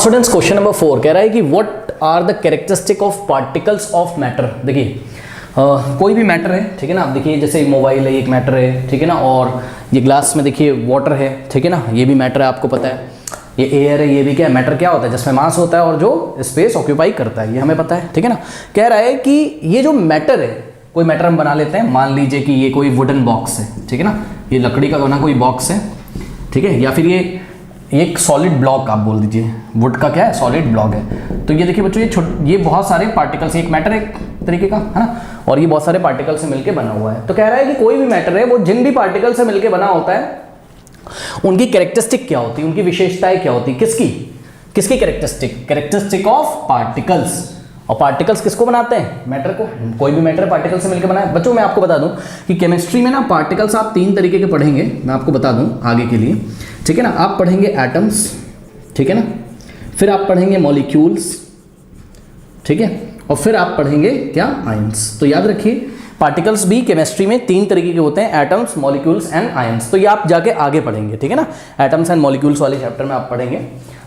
Students question number 4 कह रहा है कि what are the characteristic of particles of matter. देखिए कोई भी मैटर है, ठीक है ना। आप देखिए जैसे मोबाइल है, एक मैटर है, ठीक है ना। और ये ग्लास में देखिए वाटर है, ठीक है ना, ये भी मैटर है, आपको पता है। ये एयर है, ये भी क्या है, मैटर। क्या होता है, जिसमें मास होता है और जो स्पेस ऑक्यूपाई करता है, ये हमें पता है, ठीक है ना। कह रहा है कि ये जो मैटर है, कोई मैटर हम बना लेते हैं, मान लीजिए कि ये कोई वुडन बॉक्स है, ठीक है ना, ये लकड़ी का बना कोई बॉक्स है, ठीक है, या फिर ये एक सॉलिड ब्लॉक आप बोल दीजिए, वुड का क्या है, सॉलिड ब्लॉक है। तो ये देखिए बच्चों, ये बहुत सारे पार्टिकल्स, एक मैटर एक तरीके का है ना, और ये बहुत सारे पार्टिकल से मिलकर बना हुआ है। तो कह रहा है कि कोई भी मैटर है वो जिन भी पार्टिकल से मिलकर बना होता है, उनकी कैरेक्टरिस्टिक क्या होती है, उनकी विशेषताएं क्या होती है, किसकी कैरेक्टरिस्टिक ऑफ पार्टिकल्स। और पार्टिकल्स किसको बनाते हैं, मैटर को। कोई भी मैटर पार्टिकल से मिलकर बना है। बच्चों मैं आपको बता दूं कि केमिस्ट्री में ना पार्टिकल्स आप 3 तरीके के पढ़ेंगे, मैं आपको बता दूं आगे के लिए, ठीक है ना। आप पढ़ेंगे एटम्स, ठीक है ना, फिर आप पढ़ेंगे मॉलिक्यूल्स, ठीक है, और फिर आप पढ़ेंगे क्या, आयंस। तो याद रखिए पार्टिकल्स भी केमिस्ट्री में 3 तरीके के होते हैं, एटम्स, मॉलिक्यूल्स एंड आयंस। तो ये आप जाके आगे पढ़ेंगे, ठीक है ना, एटम्स एंड मॉलिक्यूल्स वाले चैप्टर में आप पढ़ेंगे।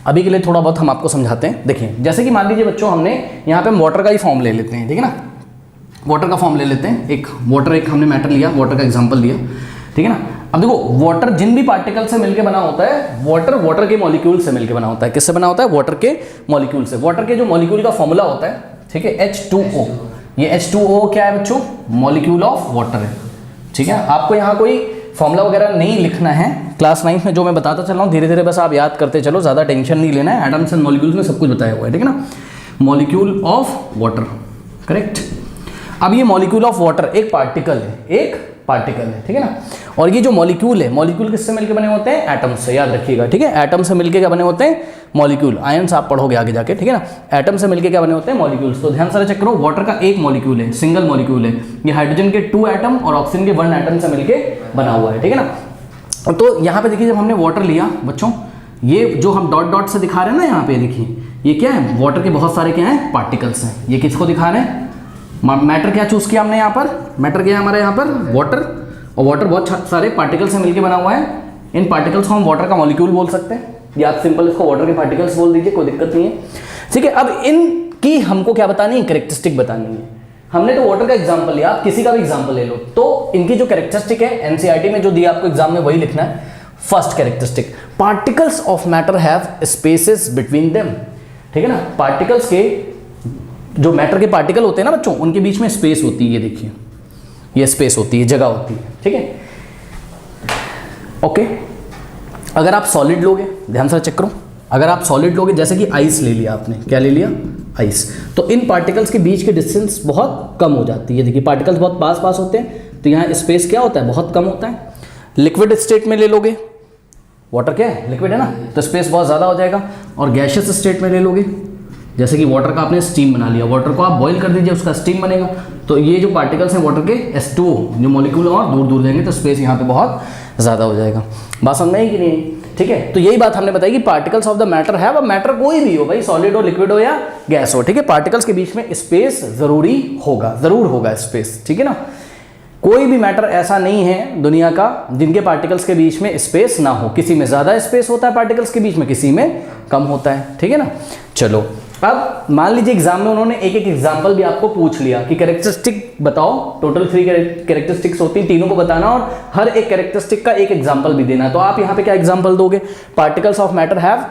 अभी के लिए थोड़ा बहुत हम आपको समझाते हैं। देखिए जैसे कि मान लीजिए बच्चों, हमने यहाँ पे हम वाटर का ही फॉर्म ले लेते हैं, ठीक है ना, वाटर का फॉर्म ले लेते हैं। एक हमने मैटर लिया, वाटर का एग्जांपल लिया, ठीक है ना। अब देखो वाटर जिन भी पार्टिकल से मिलकर बना होता है, वाटर के मॉलिक्यूल से मिलकर बना होता है। किससे बना होता है, वाटर के मॉलिक्यूल से। वाटर के जो मॉलिक्यूल का फॉर्मूला होता है, ठीक है, H2O। ये H2O क्या है बच्चों, मॉलिक्यूल ऑफ वाटर है, ठीक है। आपको यहाँ कोई फॉर्मूला वगैरह नहीं लिखना है, क्लास 9 में जो मैं बताता चल रहा हूँ धीरे धीरे बस आप याद करते चलो, ज़्यादा टेंशन नहीं लेना है। एटम्स एंड मॉलिक्यूल्स में सब कुछ बताया हुआ है, ठीक है ना। Molecule of water, correct. अब ये मॉलिक्यूल ऑफ वाटर एक पार्टिकल है, ठीक है ना। और ये जो मॉलिक्यूल है, मॉलिक्यूल किससे मिलकर बने होते हैं, एटम से, याद रखिएगा, ठीक है। एटम से मिलकर क्या बने होते हैं, मॉलिक्यूल। आयंस आप पढ़ोगे आगे जाके, ठीक है ना। एटम से मिलकर क्या बने होते हैं, मॉलिक्यूल्स। तो ध्यान से चेक करो, वाटर का एक मॉलिक्यूल है, सिंगल मॉलिक्यूल है। ये हाइड्रोजन के 2 एटम और ऑक्सीजन के 1 एटम से मिलकर बना हुआ है, ठीक है ना। तो यहाँ पे देखिए जब हमने वाटर लिया बच्चों, ये जो हम डॉट डॉट से दिखा रहे हैं ना, यहाँ पे देखिए ये क्या है, वाटर के बहुत सारे क्या है, पार्टिकल्स हैं। ये किसको दिखा रहे हैं, मैटर क्या चूज किया हमने यहाँ पर, मैटर क्या है हमारे यहाँ पर, वाटर। और वाटर बहुत सारे पार्टिकल से मिलकर बना हुआ है। इन पार्टिकल्स को हम वाटर का मॉलिक्यूल बोल सकते हैं, या आप सिंपल इसको वाटर के पार्टिकल्स बोल दीजिए, कोई दिक्कत नहीं है, ठीक है। अब इनकी हमको क्या बतानी है, कैरेक्टरिस्टिक बतानी है। हमने तो वाटर का एग्जांपल लिया, आप किसी का भी एग्जांपल ले लो। तो इनकी जो कैरेक्टरिस्टिक है, एनसीईआरटी में जो दिया आपको एग्जाम में वही लिखना है। First characteristic, particles of matter have spaces between them, ठीक है ना। पार्टिकल्स के जो मैटर के पार्टिकल होते हैं ना बच्चों, उनके बीच में स्पेस होती है, ये देखिए ये स्पेस होती है, जगह होती है, ठीक है, ओके। अगर आप सॉलिड लोगे, ध्यान से चेक करो, अगर आप सॉलिड लोगे, जैसे कि आइस ले लिया आपने, क्या ले लिया, आइस, तो इन पार्टिकल्स के बीच के डिस्टेंस बहुत कम हो जाती है। देखिए पार्टिकल्स बहुत पास पास होते हैं, तो यहाँ स्पेस क्या होता है, बहुत कम होता है। लिक्विड स्टेट में ले लोगे, वाटर क्या है, लिक्विड है ना, तो स्पेस बहुत ज़्यादा हो जाएगा। और गैशियस स्टेट में ले लोगे, जैसे कि वाटर का आपने स्टीम बना लिया, वाटर को आप बॉईल कर दीजिए, उसका स्टीम बनेगा। तो ये जो पार्टिकल्स हैं वाटर के, H2O जो मॉलिक्यूल और दूर दूर जाएंगे, तो स्पेस यहाँ पे बहुत ज़्यादा हो जाएगा। बात समझ में आई कि नहीं, ठीक है। तो यही बात हमने बताई कि पार्टिकल्स ऑफ द मैटर है, अब मैटर कोई भी हो भाई, सॉलिड हो, लिक्विड हो या गैस हो, ठीक है, पार्टिकल्स के बीच में स्पेस जरूर होगा स्पेस, ठीक है ना। कोई भी मैटर ऐसा नहीं है दुनिया का जिनके पार्टिकल्स के बीच में स्पेस ना हो। किसी में ज़्यादा स्पेस होता है पार्टिकल्स के बीच में, किसी में कम होता है, ठीक है ना। चलो अब मान लीजिए एग्जाम में उन्होंने एक एक एग्जाम्पल भी आपको पूछ लिया कि कैरेक्टरिस्टिक बताओ, टोटल 3 कैरेक्टरिस्टिक्स होती हैं, तीनों को बताना और हर एक कैरेक्टरिस्टिक का एक एग्जाम्पल भी देना। तो आप यहाँ पे क्या एग्जाम्पल दोगे, particles of matter have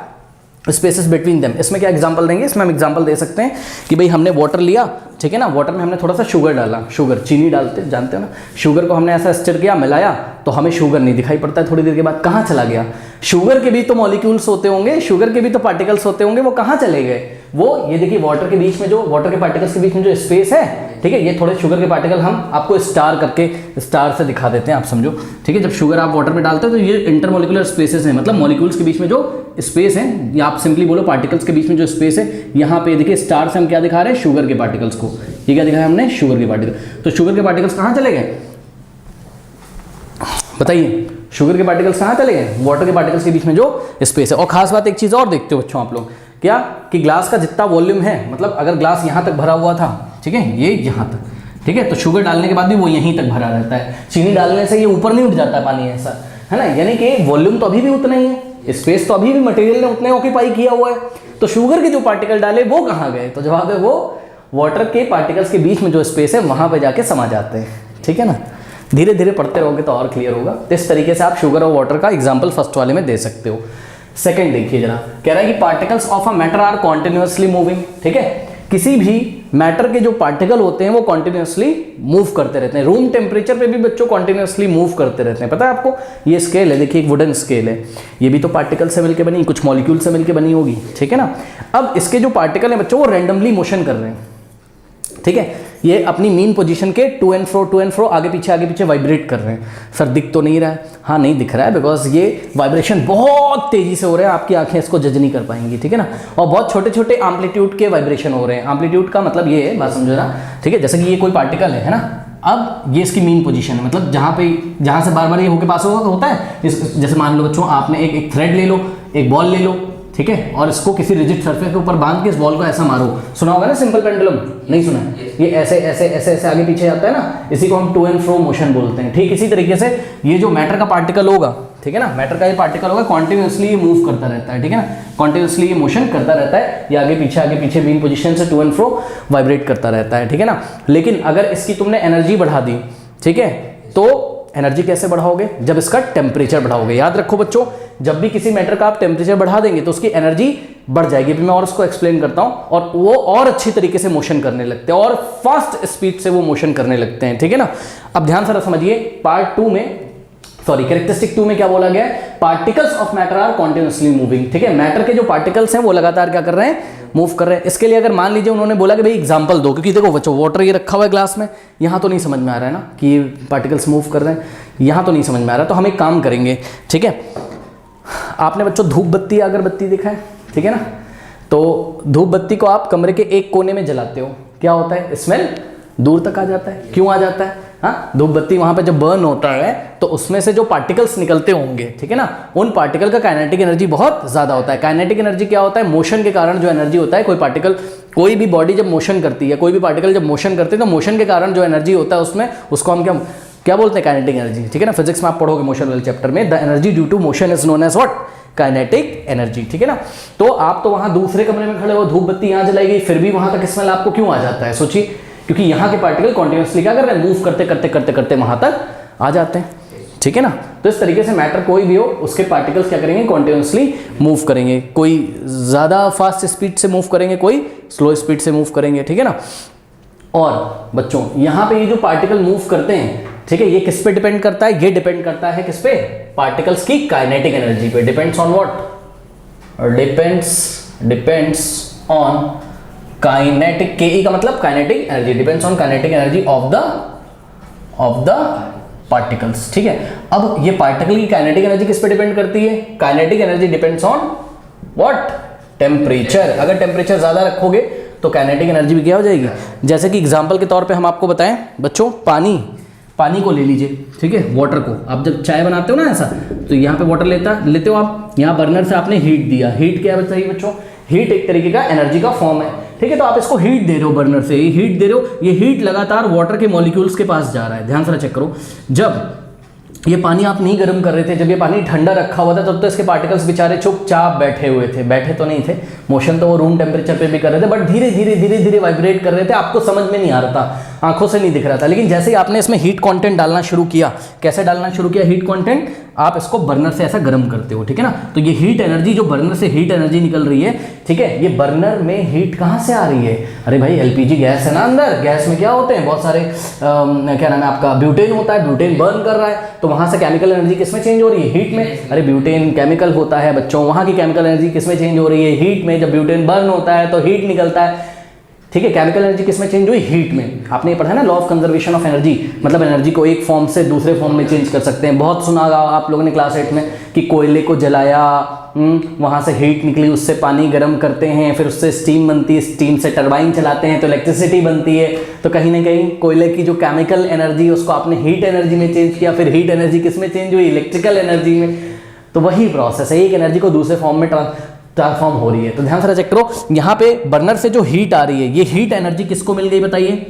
spaces between them, इसमें क्या एग्जाम्पल देंगे, इसमें हम एग्जाम्पल दे सकते हैं कि भाई हमने वाटर लिया, ठीक है ना, वाटर में हमने थोड़ा सा शुगर डाला, शुगर चीनी डालते जानते हो ना, शुगर को हमने ऐसा स्टिर किया, मिलाया, तो हमें शुगर नहीं दिखाई पड़ता है, थोड़ी देर के बाद कहाँ चला गया। शुगर के भी तो मॉलिक्यूल्स होते होंगे, शुगर के भी तो पार्टिकल्स होते होंगे, वो कहाँ चले गए, वो ये देखिए वाटर के बीच में जो, वाटर के पार्टिकल्स के बीच में जो स्पेस है, ठीक है, ये थोड़े शुगर के पार्टिकल हम आपको स्टार करके, स्टार से दिखा देते हैं, आप समझो, ठीक है। जब शुगर आप वाटर में डालते हो तो ये इंटरमोलिकुलर स्पेसेस हैं, मतलब मॉलिक्यूल्स के बीच में जो स्पेस है, या आप सिंपली बोलो पार्टिकल्स के बीच में जो स्पेस है, यहाँ पे देखिए स्टार से हम क्या दिखा रहे हैं, शुगर के पार्टिकल्स को। ये क्या दिखाया हमने, शुगर के पार्टिकल। तो शुगर के पार्टिकल्स कहाँ चले गए, बताइए, शुगर के पार्टिकल्स कहाँ चले गए, वाटर के पार्टिकल्स के बीच में जो स्पेस है। और खास बात एक चीज़ और देखते हो बच्चों आप लोग, क्या कि ग्लास का जितना वॉल्यूम है, मतलब अगर ग्लास यहाँ तक भरा हुआ था, ठीक है, ये यहाँ तक, ठीक है, तो शुगर डालने के बाद भी वो यहीं तक भरा रहता है। चीनी डालने से ये ऊपर नहीं उठ जाता है पानी, ऐसा है ना, यानी कि वॉल्यूम तो अभी भी उतना ही है, स्पेस तो अभी भी मटेरियल ने उतने ऑक्यूपाई किया हुआ है, तो शुगर के जो पार्टिकल डाले वो कहाँ गए? तो जवाब है वो वाटर के पार्टिकल्स के बीच में जो स्पेस है वहां पे जाके समा जाते हैं, ठीक है ना। धीरे धीरे पढ़ते रहोगे तो और क्लियर होगा। तो इस तरीके से आप शुगर और वाटर का एग्जाम्पल फर्स्ट वाले में दे सकते हो। सेकंड देखिए जरा, कह रहा है कि particles of a matter are continuously moving, ठीक है। किसी भी मैटर के जो पार्टिकल होते हैं वो कॉन्टिन्यूसली मूव करते रहते हैं। रूम टेम्परेचर पे भी बच्चों कॉन्टिन्यूसली मूव करते रहते हैं। पता है आपको, ये स्केल है, देखिए एक वुडन स्केल है, ये भी तो पार्टिकल से मिलकर बनी, कुछ मॉलिक्यूल से मिलकर बनी होगी, ठीक है ना। अब इसके जो पार्टिकल हैं बच्चों वो रैंडमली मोशन कर रहे हैं, ठीक है। ये अपनी मीन पोजीशन के टू एंड फ्रो आगे पीछे वाइब्रेट कर रहे हैं। सर दिख तो नहीं रहा है? हाँ नहीं दिख रहा है, बिकॉज ये वाइब्रेशन बहुत तेजी से हो रहे हैं, आपकी आंखें इसको जज नहीं कर पाएंगी, ठीक है ना। और बहुत छोटे छोटे एम्पलीट्यूड के वाइब्रेशन हो रहे हैं। एम्पलीट्यूड का मतलब ये है, बात समझो ना, ठीक है। जैसे कि ये कोई पार्टिकल है ना, अब ये इसकी मीन पोजीशन है, मतलब जहाँ से बार बार ये होके पास होता है। जैसे मान लो बच्चों, आपने एक थ्रेड ले लो, एक बॉल ले लो, ठीक है, और इसको किसी रिजिड सरफेस के ऊपर बांध के इस बॉल को ऐसा मारो। सुना होगा ना सिंपल पेंडुलम? नहीं सुना है? ये ऐसे ऐसे ऐसे ऐसे आगे पीछे जाता है ना, इसी को हम टू एंड फ्रो मोशन बोलते हैं। ठीक इसी तरीके से ये जो मैटर का पार्टिकल होगा, ठीक है ना, मैटर का ये पार्टिकल होगा, कॉन्टिन्यूसली मूव करता रहता है, ठीक है ना, कॉन्टिन्यूसली ये मोशन करता रहता है, ये आगे पीछे मीन पोजीशन से टू एंड फ्रो वाइब्रेट करता रहता है, ठीक है ना। लेकिन अगर इसकी तुमने एनर्जी बढ़ा दी, ठीक है, तो एनर्जी कैसे बढ़ाओगे? जब इसका टेम्परेचर बढ़ाओगे। याद रखो बच्चों, जब भी किसी मैटर का आप टेम्परेचर बढ़ा देंगे तो उसकी एनर्जी बढ़ जाएगी। अभी मैं और उसको एक्सप्लेन करता हूं, और वो और अच्छी तरीके से मोशन करने लगते हैं और फास्ट स्पीड से वो मोशन करने लगते हैं, ठीक है ना। अब ध्यान से समझिए, पार्ट 2 में, सॉरी कैरेक्टरिस्टिक 2 में क्या बोला गया है? Particles of matter are continuously moving, ठीक है। मैटर के जो पार्टिकल्स हैं वो लगातार क्या कर रहे हैं? मूव कर रहे हैं। इसके लिए अगर मान लीजिए उन्होंने बोला कि भाई एग्जांपल दो, क्योंकि देखो बच्चों वाटर ये रखा हुआ है ग्लास में, यहां तो नहीं समझ में आ रहा है ना कि ये पार्टिकल्स मूव कर रहे हैं, यहां तो नहीं समझ में आ रहा है। तो हम एक काम करेंगे, ठीक है। आपने बच्चों धूप बत्ती या अगरबत्ती देखा है, ठीक है ना। तो धूप बत्ती को आप कमरे के एक कोने में जलाते हो, क्या होता है? स्मेल दूर तक आ जाता है। क्यों आ जाता है? हाँ, धूप बत्ती वहां पे जब बर्न होता है तो उसमें से जो पार्टिकल्स निकलते होंगे, ठीक है ना, उन पार्टिकल का काइनेटिक एनर्जी बहुत ज्यादा होता है। काइनेटिक एनर्जी क्या होता है? मोशन के कारण जो एनर्जी होता है, कोई पार्टिकल, कोई भी बॉडी जब मोशन करती है, कोई भी पार्टिकल जब मोशन करते हैं तो मोशन के कारण जो एनर्जी होता है उसमें, उसको हम क्या बोलते हैं? काइनेटिक एनर्जी, ठीक है ना। फिजिक्स में आप पढ़ोगे मोशन वाले चैप्टर में, the energy due to motion is known as what? Kinetic energy, ठीक है ना। तो आप तो वहां दूसरे कमरे में खड़े हो, धूप बत्ती यहां जलाई गई, फिर भी वहां तक स्मेल आपको क्यों आ जाता है? सोचिए, क्योंकि यहाँ के पार्टिकल कॉन्टिन्यूसली क्या कर रहे हैं? मूव करते करते करते करते वहां तक आ जाते हैं, ठीक है ना। तो इस तरीके से मैटर कोई भी हो, उसके पार्टिकल्स क्या करेंगे? कॉन्टिन्यूसली मूव करेंगे। कोई ज्यादा फास्ट स्पीड से मूव करेंगे, कोई स्लो स्पीड से मूव करेंगे, ठीक है ना। और बच्चों यहाँ पे ये जो पार्टिकल मूव करते हैं, ठीक है, ये किस पे डिपेंड करता है? ये डिपेंड करता है किस पे? पार्टिकल्स की काइनेटिक एनर्जी पे। Depends on what? Depends on kinetic, के का मतलब kinetic energy, depends on kinetic energy of the particles, ठीक है। अब ये पार्टिकल की काइनेटिक एनर्जी किस पे डिपेंड करती है? Kinetic energy depends on what? Temperature. अगर टेम्परेचर ज्यादा रखोगे तो काइनेटिक एनर्जी भी क्या हो जाएगी? जैसे कि एग्जांपल के तौर पे हम आपको बताएं बच्चों, पानी को ले लीजिए, ठीक है, वाटर को। आप जब चाय बनाते हो ना ऐसा, तो यहाँ पे वाटर लेते हो आप, यहाँ बर्नर से आपने हीट दिया। हीट क्या बताइए बच्चों? हीट एक तरीके का एनर्जी का फॉर्म है, ठीक है। तो आप इसको हीट दे रहे हो, बर्नर से हीट दे रहे हो, ये हीट लगातार वाटर के मॉलिक्यूल्स के पास जा रहा है। ध्यान से चेक करो, जब ये पानी आप नहीं गर्म कर रहे थे, जब ये पानी ठंडा रखा हुआ था, तब तो इसके पार्टिकल्स बेचारे चुपचाप बैठे हुए थे। बैठे तो नहीं थे, मोशन तो वो रूम टेम्परेचर पे भी कर रहे थे, बट धीरे धीरे वाइब्रेट कर रहे थे। आपको समझ में नहीं आ रहा था, आंखों से नहीं दिख रहा था। लेकिन जैसे ही आपने इसमें हीट कंटेंट डालना शुरू किया, कैसे डालना शुरू किया हीट कंटेंट? आप इसको बर्नर से ऐसा गर्म करते हो, ठीक है ना। तो ये हीट एनर्जी, जो बर्नर से हीट एनर्जी निकल रही है, ठीक है, ये बर्नर में हीट कहाँ से आ रही है? अरे भाई एलपीजी गैस है ना अंदर, गैस में क्या होते हैं? बहुत सारे क्या नाम है आपका, ब्यूटेन होता है, ब्यूटेन बर्न कर रहा है, तो वहां से केमिकल एनर्जी किसमें चेंज हो रही है? हीट में। अरे ब्यूटेन केमिकल होता है बच्चों, वहां की केमिकल एनर्जी किसमें चेंज हो रही है? हीट में। जब ब्यूटेन बर्न होता है तो हीट निकलता है, ठीक है। केमिकल एनर्जी किसमें चेंज हुई? हीट में। आपने ये पढ़ा है ना, law of conservation of energy, मतलब एनर्जी को एक फॉर्म से दूसरे फॉर्म में चेंज कर सकते हैं। बहुत सुना होगा आप लोगों ने क्लास 8 में कि कोयले को जलाया, वहां से हीट निकली, उससे पानी गर्म करते हैं, फिर उससे स्टीम बनती है, स्टीम से टरबाइन चलाते हैं तो इलेक्ट्रिसिटी बनती है। तो कहीं ना कहीं कोयले की जो केमिकल एनर्जी उसको आपने हीट एनर्जी में चेंज किया, फिर हीट एनर्जी किसमें चेंज हुई? इलेक्ट्रिकल एनर्जी में। तो वही प्रोसेस है, एक एनर्जी को दूसरे फॉर्म में ट्रांसफॉर्म हो रही है। तो ध्यान से चेक करो, यहाँ पे बर्नर से जो हीट आ रही है, ये हीट एनर्जी किसको मिल गई बताइए?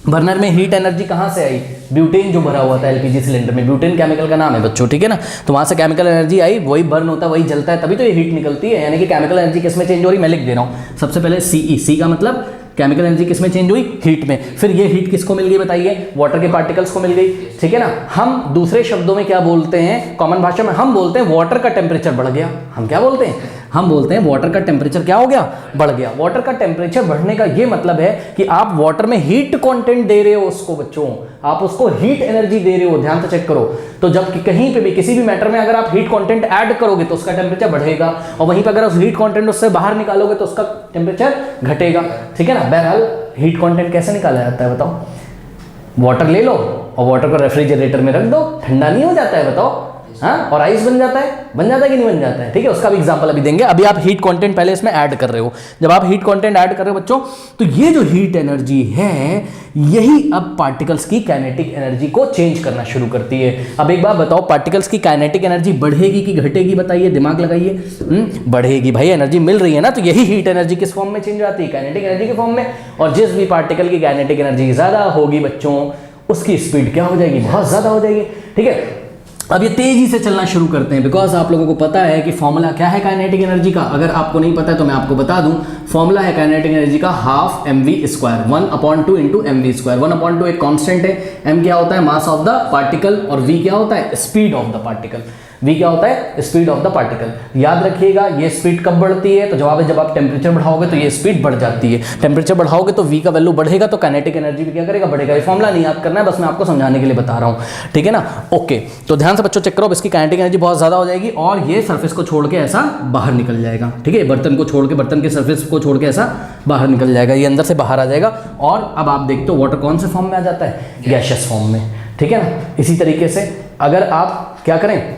बर्नर में हीट एनर्जी कहाँ से आई? ब्यूटेन जो भरा हुआ था एलपीजी सिलेंडर में, ब्यूटेन केमिकल का नाम है बच्चों, ठीक है ना। तो वहाँ से केमिकल एनर्जी आई, वही बर्न होता है, वही जलता है, तभी तो ये हीट निकलती है। यानी कि केमिकल एनर्जी किस में चेंज हो रही है, मैं लिख दे रहा हूँ। सबसे पहले सीई, सी का मतलब केमिकल एनर्जी किस में चेंज हुई, हीट में। फिर ये हीट किसको मिल गई बताइए, वाटर के पार्टिकल्स को मिल गई, ठीक है ना। हम दूसरे शब्दों में क्या बोलते हैं, कॉमन भाषा में हम बोलते हैं वाटर का टेम्परेचर बढ़ गया। हम क्या बोलते हैं, हम बोलते हैं वाटर का टेम्परेचर क्या हो गया, बढ़ गया। वाटर का टेम्परेचर बढ़ने का ये मतलब है कि आप वाटर में हीट कंटेंट दे रहे हो उसको बच्चों, आप उसको हीट एनर्जी दे रहे हो। ध्यान से चेक करो, तो जब कहीं पे भी किसी भी मैटर में अगर आप हीट कंटेंट ऐड करोगे तो उसका टेम्परेचर बढ़ेगा, और वहीं पर अगर उस हीट कंटेंट उससे बाहर निकालोगे तो उसका टेम्परेचर घटेगा, ठीक है ना। बहरहाल हीट कंटेंट कैसे निकाला जाता है बताओ, वाटर ले लो और वाटर को रेफ्रिजरेटर में रख दो, ठंडा नहीं हो जाता है बताओ, हाँ, और आइस बन जाता है कि नहीं बन जाता है, ठीक है। उसका भी एग्जांपल अभी देंगे। अभी आप हीट कंटेंट पहले इसमें ऐड कर रहे हो। जब आप हीट कंटेंट ऐड कर रहे हो बच्चों, तो ये जो हीट एनर्जी है यही अब पार्टिकल्स की काइनेटिक एनर्जी को चेंज करना शुरू करती है। अब एक बात बताओ, पार्टिकल्स की काइनेटिक एनर्जी बढ़ेगी कि घटेगी, बताइए, दिमाग लगाइए। बढ़ेगी भाई, एनर्जी मिल रही है ना, तो यही हीट एनर्जी किस फॉर्म में चेंज आती है, काइनेटिक एनर्जी के फॉर्म में। और जिस भी पार्टिकल की काइनेटिक एनर्जी ज्यादा होगी बच्चों, उसकी स्पीड क्या हो जाएगी, बहुत ज्यादा हो जाएगी, ठीक है। अब ये तेजी से चलना शुरू करते हैं, बिकॉज आप लोगों को पता है कि फॉर्मूला क्या है काइनेटिक एनर्जी का। अगर आपको नहीं पता है तो मैं आपको बता दूं, फॉर्मूला है काइनेटिक एनर्जी का half mv square, 1/2 into mv square. 1/2 एक कांस्टेंट है, m क्या होता है, मास ऑफ द पार्टिकल, और v क्या होता है, speed of the particle. v क्या होता है, स्पीड ऑफ द पार्टिकल। याद रखिएगा, ये स्पीड कब बढ़ती है, तो जवाब है जब आप टेम्परेचर बढ़ाओगे तो ये स्पीड बढ़ जाती है। टेम्परेचर बढ़ाओगे तो v का वैल्यू बढ़ेगा, तो काइनेटिक एनर्जी भी क्या करेगा, बढ़ेगा। ये फॉर्मूला नहीं याद करना है, बस मैं आपको समझाने के लिए बता रहा हूँ, ठीक है ना। ओके, तो ध्यान से बच्चों चेक करो, इसकी काइनेटिक एनर्जी बहुत ज्यादा हो जाएगी और ये सरफेस को छोड़ के ऐसा बाहर निकल जाएगा, ठीक है। बर्तन को छोड़ के, बर्तन के सरफेस को छोड़ के ऐसा बाहर निकल जाएगा, ये अंदर से बाहर आ जाएगा। और अब आप देखते हो वाटर कौन से फॉर्म में आ जाता है, गैशियस फॉर्म में, ठीक है ना। इसी तरीके से अगर आप क्या करें,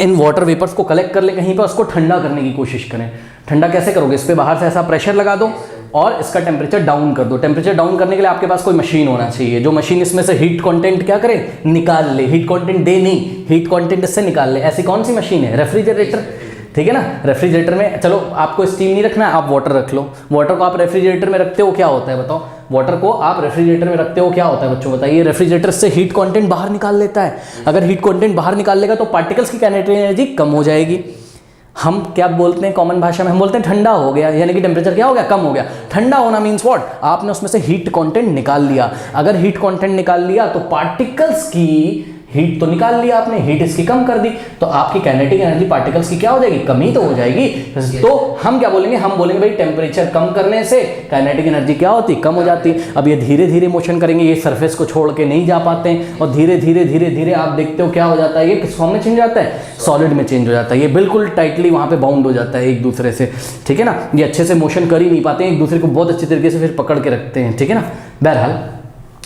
इन वाटर वेपर्स को कलेक्ट कर ले कहीं पर, उसको ठंडा करने की कोशिश करें। ठंडा कैसे करोगे, इस पे बाहर से ऐसा प्रेशर लगा दो और इसका टेम्परेचर डाउन कर दो। टेम्परेचर डाउन करने के लिए आपके पास कोई मशीन होना चाहिए, जो मशीन इसमें से हीट कंटेंट क्या करे, निकाल ले। हीट कंटेंट दे नहीं, हीट कंटेंट इससे निकाल ले। ऐसी कौन सी मशीन है, रेफ्रिजरेटर, ठीक है ना। रेफ्रिजरेटर में, चलो आपको स्टीम नहीं रखना है, आप वाटर रख लो। वाटर को आप रेफ्रिजरेटर में रखते हो, क्या होता है बताओ, वाटर को आप रेफ्रिजरेटर में रखते हो, क्या होता है बच्चों बताइए, रेफ्रिजरेटर से हीट कंटेंट बाहर निकाल लेता है। अगर हीट कंटेंट बाहर निकाल लेगा तो पार्टिकल्स की काइनेटिक एनर्जी कम हो जाएगी। हम क्या बोलते हैं कॉमन भाषा में, हम बोलते हैं ठंडा हो गया, यानी कि टेम्परेचर क्या हो गया, कम हो गया। ठंडा होना मीन्स व्हाट, आपने उसमें से हीट कंटेंट निकाल लिया। अगर हीट कंटेंट निकाल लिया तो पार्टिकल्स की हीट तो निकाल लिया आपने, हीट इसकी कम कर दी, तो आपकी काइनेटिक एनर्जी पार्टिकल्स की क्या हो जाएगी, कमी तो हो जाएगी। तो हम क्या बोलेंगे, हम बोलेंगे भाई टेम्परेचर कम करने से काइनेटिक एनर्जी क्या होती, कम हो जाती है। अब ये धीरे धीरे मोशन करेंगे, ये सरफेस को छोड़ के नहीं जा पाते हैं, और धीरे धीरे धीरे धीरे आप देखते हो क्या हो जाता है, ये किस फॉर्म में चेंज हो जाता है, सॉलिड में चेंज हो जाता है। ये बिल्कुल टाइटली वहाँ पे बाउंड हो जाता है एक दूसरे से, ठीक है ना। ये अच्छे से मोशन कर ही नहीं पाते हैं, एक दूसरे को बहुत अच्छी तरीके से फिर पकड़ के रखते हैं, ठीक है ना। बहरहाल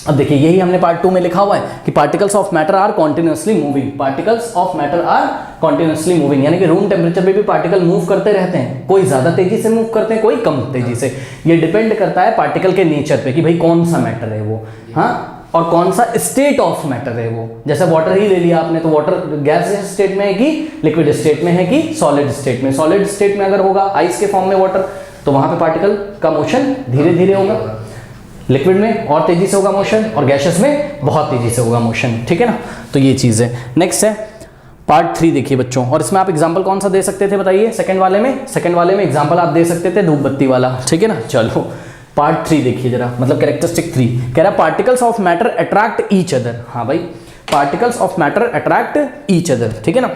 अब देखिए, यही हमने पार्ट 2 में लिखा हुआ है कि particles of matter are continuously moving. Particles of matter are continuously moving, यानी कि रूम टेम्परेचर पे भी पार्टिकल मूव करते रहते हैं। कोई ज्यादा तेजी से मूव करते हैं, कोई कम तेजी से। ये डिपेंड करता है पार्टिकल के नेचर पे कि भाई कौन सा मैटर है वो, हाँ, और कौन सा स्टेट ऑफ मैटर है वो। जैसे वाटर ही ले लिया आपने, तो वाटर गैस स्टेट में है कि लिक्विड स्टेट में है कि सॉलिड स्टेट में। सॉलिड स्टेट में अगर होगा आइस के फॉर्म में वाटर, तो वहां पे पार्टिकल का मोशन धीरे धीरे होगा। लिक्विड में और तेजी से होगा मोशन, और गैसेस में बहुत तेजी से होगा मोशन, ठीक है ना। तो ये चीज है। नेक्स्ट है पार्ट 3 देखिए बच्चों, और इसमें आप एग्जांपल कौन सा दे सकते थे बताइए, सेकंड वाले में एग्जांपल आप दे सकते थे धूप बत्ती वाला, ठीक है ना। चलो पार्ट 3 देखिए जरा, मतलब कैरेक्टरिस्टिक 3 कह रहा है particles of matter attract each other. हाँ भाई, particles of matter attract each other, ठीक है ना।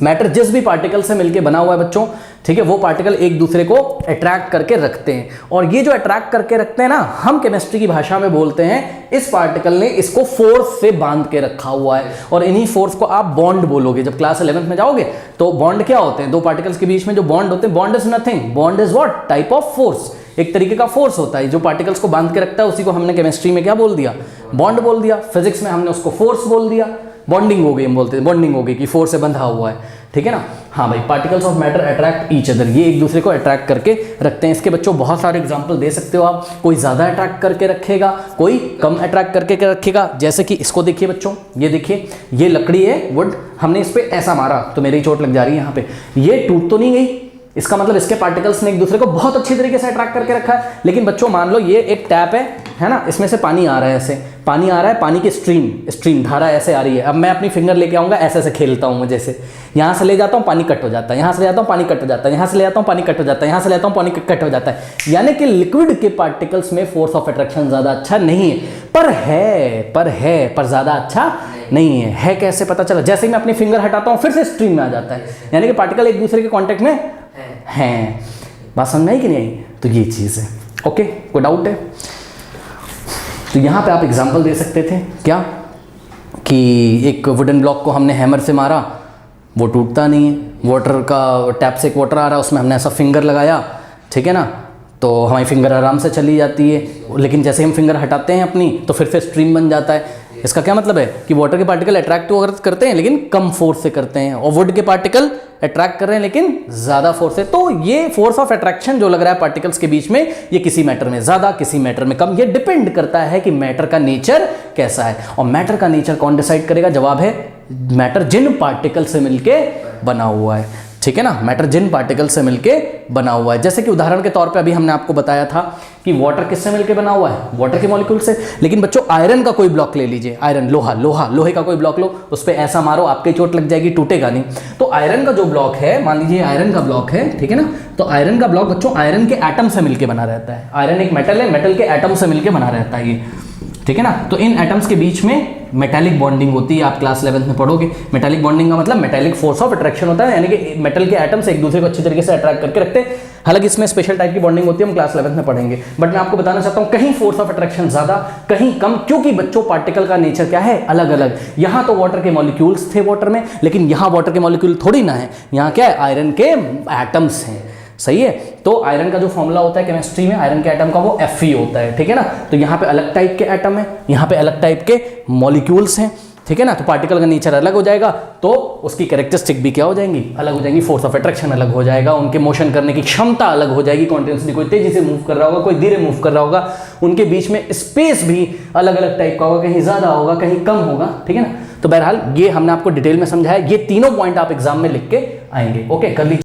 मैटर जिस भी पार्टिकल से मिलके बना हुआ है बच्चों, ठीक है, वो पार्टिकल एक दूसरे को अट्रैक्ट करके रखते हैं। और ये जो अट्रैक्ट करके रखते हैं ना, हम केमिस्ट्री की भाषा में बोलते हैं इस पार्टिकल ने इसको फोर्स से बांध के रखा हुआ है। और इन्हीं फोर्स को आप बॉन्ड बोलोगे। जब क्लास 11th में जाओगे तो बॉन्ड क्या होते हैं, दो पार्टिकल्स के बीच में जो बॉन्ड होते हैं, bond is nothing, bond is what, type of force. एक तरीके का फोर्स होता है जो पार्टिकल्स को बांध के रखता है, उसी को हमने केमिस्ट्री में क्या बोल दिया, बॉन्ड बोल दिया। फिजिक्स में हमने उसको फोर्स बोल दिया, बॉन्डिंग हो गई, हम बोलते हैं बॉन्डिंग हो गई कि फोर्स से बंधा हुआ है, ठीक है ना। हाँ भाई, particles of matter attract each other, ये एक दूसरे को अट्रैक्ट करके रखते हैं। इसके बच्चों बहुत सारे एग्जांपल दे सकते हो आप। कोई ज्यादा अट्रैक्ट करके रखेगा, कोई कम अट्रैक्ट करके रखेगा। जैसे कि इसको देखिए बच्चों, ये देखिए, ये लकड़ी है वुड, हमने इस पे ऐसा मारा तो मेरी चोट लग जा रही है यहाँ पे, ये टूट तो नहीं गई, इसका मतलब इसके पार्टिकल्स ने एक दूसरे को बहुत अच्छी तरीके से अट्रैक्ट करके रखा है। लेकिन बच्चों मान लो ये एक टैप है ना, इसमें से पानी आ रहा है, ऐसे पानी आ रहा है, पानी की स्ट्रीम धारा ऐसे आ रही है। अब मैं अपनी फिंगर लेके आऊँगा, ऐसे ऐसे खेलता हूँ, जैसे यहाँ से ले जाता हूँ पानी कट हो जाता है, यहाँ से ले जाता हूँ पानी कट हो जाता है, यहाँ से ले जाता हूँ पानी कट हो जाता है, यहाँ से ले जाता हूँ पानी कट हो जाता है। यानी कि लिक्विड के पार्टिकल्स में फोर्स ऑफ अट्रैक्शन ज़्यादा अच्छा नहीं है, पर ज़्यादा अच्छा नहीं है। कैसे पता चला? जैसे ही मैं अपनी फिंगर हटाता हूँ फिर से स्ट्रीम में आ जाता है, यानी कि पार्टिकल एक दूसरे के कॉन्टेक्ट में हैं। बात समझ में आई कि नहीं आई? तो ये चीज़ है। ओके, कोई डाउट है? तो यहाँ पे आप एग्जांपल दे सकते थे क्या, कि एक वुडन ब्लॉक को हमने हैमर से मारा, वो टूटता नहीं है, वाटर का टैप से एक वाटर आ रहा है, उसमें हमने ऐसा फिंगर लगाया, ठीक है ना, तो हमारी फिंगर आराम से चली जाती है। लेकिन जैसे हम फिंगर हटाते हैं अपनी तो फिर से स्ट्रीम बन जाता है। इसका क्या मतलब है कि वाटर के पार्टिकल अट्रैक्ट तो करते हैं लेकिन कम फोर्स से करते हैं, और वुड के पार्टिकल अट्रैक्ट कर रहे हैं लेकिन ज़्यादा फोर्स से। तो ये फोर्स ऑफ अट्रैक्शन जो लग रहा है पार्टिकल्स के बीच में, ये किसी मैटर में ज़्यादा, किसी मैटर में कम, ये डिपेंड करता है कि मैटर का नेचर कैसा है। और मैटर का नेचर कौन डिसाइड करेगा? जवाब है मैटर जिन पार्टिकल से मिलके बना हुआ है, ठीक है ना, मैटर जिन पार्टिकल से मिलके बना हुआ है। जैसे कि उदाहरण के तौर पे अभी हमने आपको बताया था कि वाटर किससे मिलके बना हुआ है? वाटर के मॉलिक्यूल से। लेकिन बच्चों आयरन का कोई ब्लॉक ले लीजिए, आयरन, लोहे का कोई ब्लॉक लो, उस पर ऐसा मारो आपकी चोट लग जाएगी, टूटेगा नहीं। तो आयरन का जो ब्लॉक है, मान लीजिए आयरन का ब्लॉक है, ठीक है ना, तो आयरन का ब्लॉक बच्चों आयरन के एटम से मिलकर बना रहता है। आयरन एक मेटल है, मेटल के एटम से मिलकर बना रहता है ये, ठीक है ना। तो इन एटम्स के बीच में मेटालिक बॉन्डिंग होती है, आप क्लास 11th में पढ़ोगे। मेटालिक बॉन्डिंग का मतलब मेटालिक फोर्स ऑफ अट्रैक्शन होता है, यानी कि मेटल के एटम्स एक दूसरे को अच्छी तरीके से अट्रैक्ट करके रखते हैं। हालांकि इसमें स्पेशल टाइप की बॉन्डिंग होती है, हम क्लास 11th में पढ़ेंगे। बट मैं आपको बताना चाहता हूं कहीं फोर्स ऑफ अट्रैक्शन ज्यादा, कहीं कम, क्योंकि बच्चों पार्टिकल का नेचर क्या है? अलग अलग। यहां तो वाटर के मॉलिक्यूल्स थे वाटर में, लेकिन यहां वाटर के मॉलिक्यूल थोड़ी ना है, यहां क्या है? आयरन के एटम्स हैं, सही है। तो आयरन का जो फॉर्मूला होता है केमिस्ट्री में, आयरन के एटम का, वो Fe होता है, ठीक है ना। तो यहाँ पे अलग टाइप के एटम है, यहाँ पे अलग टाइप के मॉलिक्यूल्स हैं, ठीक है ना। तो पार्टिकल का नेचर अलग हो जाएगा, तो उसकी कैरेक्टरिस्टिक भी क्या हो जाएंगी? अलग हो जाएंगी। फोर्स ऑफ अट्रैक्शन अलग हो जाएगा, उनके मोशन करने की क्षमता अलग हो जाएगी। कॉन्टिन्यूसली कोई तेजी से मूव कर रहा होगा, कोई धीरे मूव कर रहा होगा, उनके बीच में स्पेस भी अलग अलग टाइप का होगा, कहीं ज्यादा होगा, कहीं कम होगा, ठीक है ना। तो बहरहाल ये हमने आपको डिटेल में समझाया, ये तीनों पॉइंट आप एग्जाम में लिख के आएंगे। ओके, कर लीजिए।